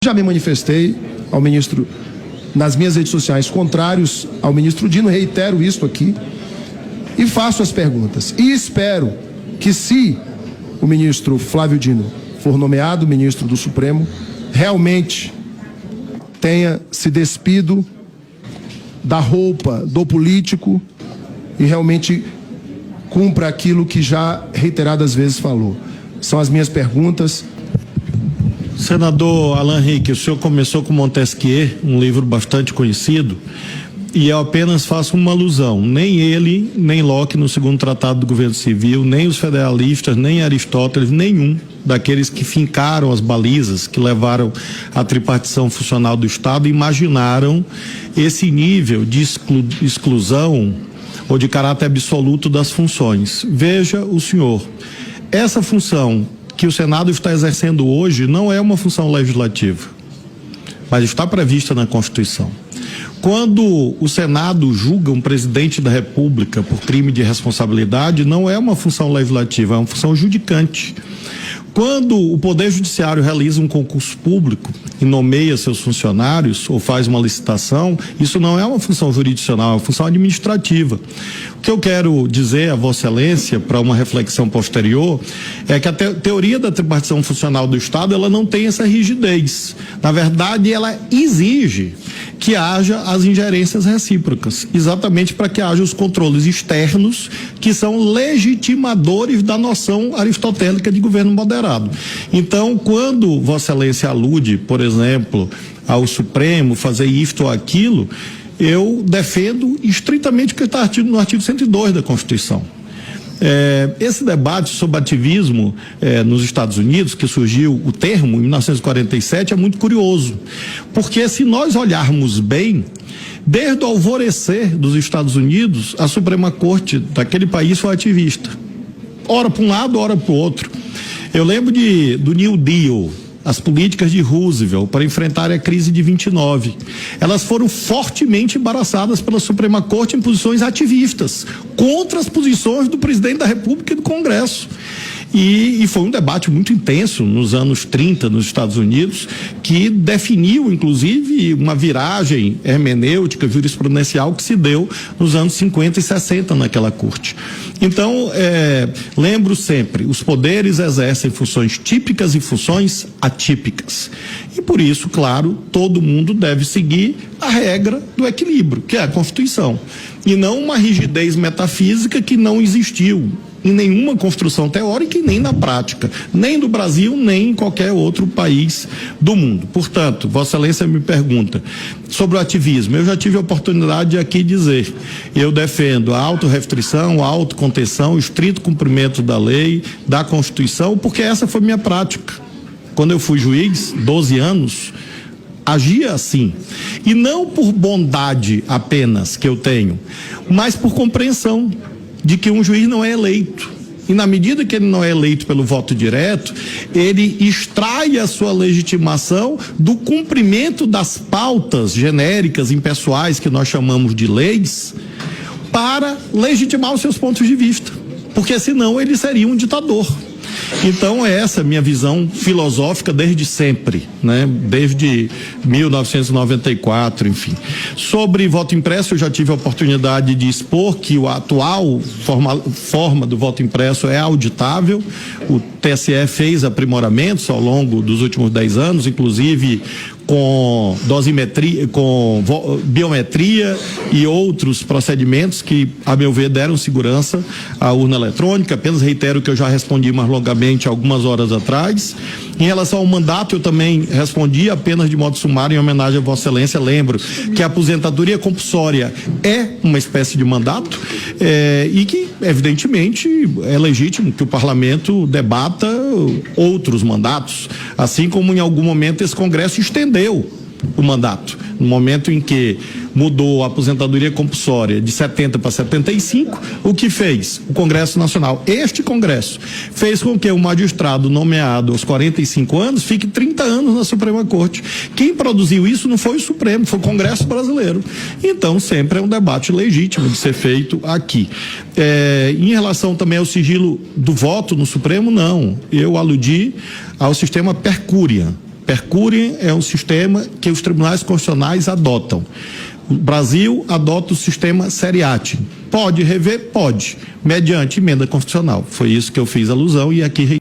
Já me manifestei ao ministro nas minhas redes sociais contrários ao ministro Dino, reitero isso aqui e faço as perguntas. E espero que, se o ministro Flávio Dino for nomeado ministro do Supremo, realmente tenha se despido da roupa do político e realmente cumpra aquilo que já reiteradas vezes falou. São as minhas perguntas. Senador Alan Henrique, o senhor começou com Montesquieu, um livro bastante conhecido, e eu apenas faço uma alusão. Nem ele, nem Locke no segundo tratado do governo civil, nem os federalistas, nem Aristóteles, nenhum daqueles que fincaram as balizas que levaram à tripartição funcional do Estado imaginaram esse nível de exclusão ou de caráter absoluto das funções. Veja o senhor, essa função que o Senado está exercendo hoje não é uma função legislativa, mas está prevista na Constituição. Quando o Senado julga um presidente da República por crime de responsabilidade, não é uma função legislativa, é uma função judicante. Quando o Poder Judiciário realiza um concurso público e nomeia seus funcionários ou faz uma licitação, isso não é uma função jurisdicional, é uma função administrativa. O que eu quero dizer a Vossa Excelência, para uma reflexão posterior, é que a teoria da tripartição funcional do Estado, ela não tem essa rigidez. Na verdade, ela exige que haja as ingerências recíprocas, exatamente para que haja os controles externos que são legitimadores da noção aristotélica de governo moderado. Então, quando Vossa Excelência alude, por exemplo, ao Supremo fazer isto ou aquilo, eu defendo estritamente o que está no artigo 102 da Constituição. Esse debate sobre ativismo nos Estados Unidos, que surgiu o termo em 1947, é muito curioso, porque se nós olharmos bem, desde o alvorecer dos Estados Unidos, a Suprema Corte daquele país foi ativista, ora para um lado, ora para o outro. Eu lembro do New Deal, as políticas de Roosevelt para enfrentar a crise de 29. Elas foram fortemente embaraçadas pela Suprema Corte em posições ativistas, contra as posições do presidente da República e do Congresso. E foi um debate muito intenso nos anos 30 nos Estados Unidos, que definiu, inclusive, uma viragem hermenêutica, jurisprudencial que se deu nos anos 50 e 60 naquela corte. Então, lembro sempre, os poderes exercem funções típicas e funções atípicas. E por isso, claro, todo mundo deve seguir a regra do equilíbrio, que é a Constituição, e não uma rigidez metafísica que não existiu em nenhuma construção teórica e nem na prática, nem do Brasil, nem em qualquer outro país do mundo. Portanto, Vossa Excelência me pergunta sobre o ativismo. Eu já tive a oportunidade de aqui dizer, eu defendo a autorrestrição, a autocontenção, o estrito cumprimento da lei, da Constituição, porque essa foi minha prática. Quando eu fui juiz, 12 anos, agia assim, e não por bondade apenas que eu tenho, mas por compreensão de que um juiz não é eleito. E na medida que ele não é eleito pelo voto direto, ele extrai a sua legitimação do cumprimento das pautas genéricas, impessoais, que nós chamamos de leis, para legitimar os seus pontos de vista. Porque senão ele seria um ditador. Então essa é a minha visão filosófica desde sempre, né? Desde 1994, enfim. Sobre voto impresso, eu já tive a oportunidade de expor que a atual forma do voto impresso é auditável. O TSE fez aprimoramentos ao longo dos últimos 10 anos, inclusive com dosimetria, com biometria e outros procedimentos que, a meu ver, deram segurança à urna eletrônica. Apenas reitero que eu já respondi mais longamente algumas horas atrás. Em relação ao mandato, eu também respondi apenas de modo sumário em homenagem a Vossa Excelência. Lembro que a aposentadoria compulsória é uma espécie de mandato e que, evidentemente, é legítimo que o parlamento debata outros mandatos, assim como em algum momento esse Congresso estendeu o mandato. No momento em que mudou a aposentadoria compulsória de 70 para 75, o que fez? O Congresso Nacional, este Congresso, fez com que o magistrado nomeado aos 45 anos fique 30 anos na Suprema Corte. Quem produziu isso não foi o Supremo, foi o Congresso Brasileiro. Então, sempre é um debate legítimo de ser feito aqui. Em relação também ao sigilo do voto no Supremo, não. Eu aludi ao sistema per curia. Per curiam é um sistema que os tribunais constitucionais adotam. O Brasil adota o sistema seriatim. Pode rever? Pode, mediante emenda constitucional. Foi isso que eu fiz alusão e aqui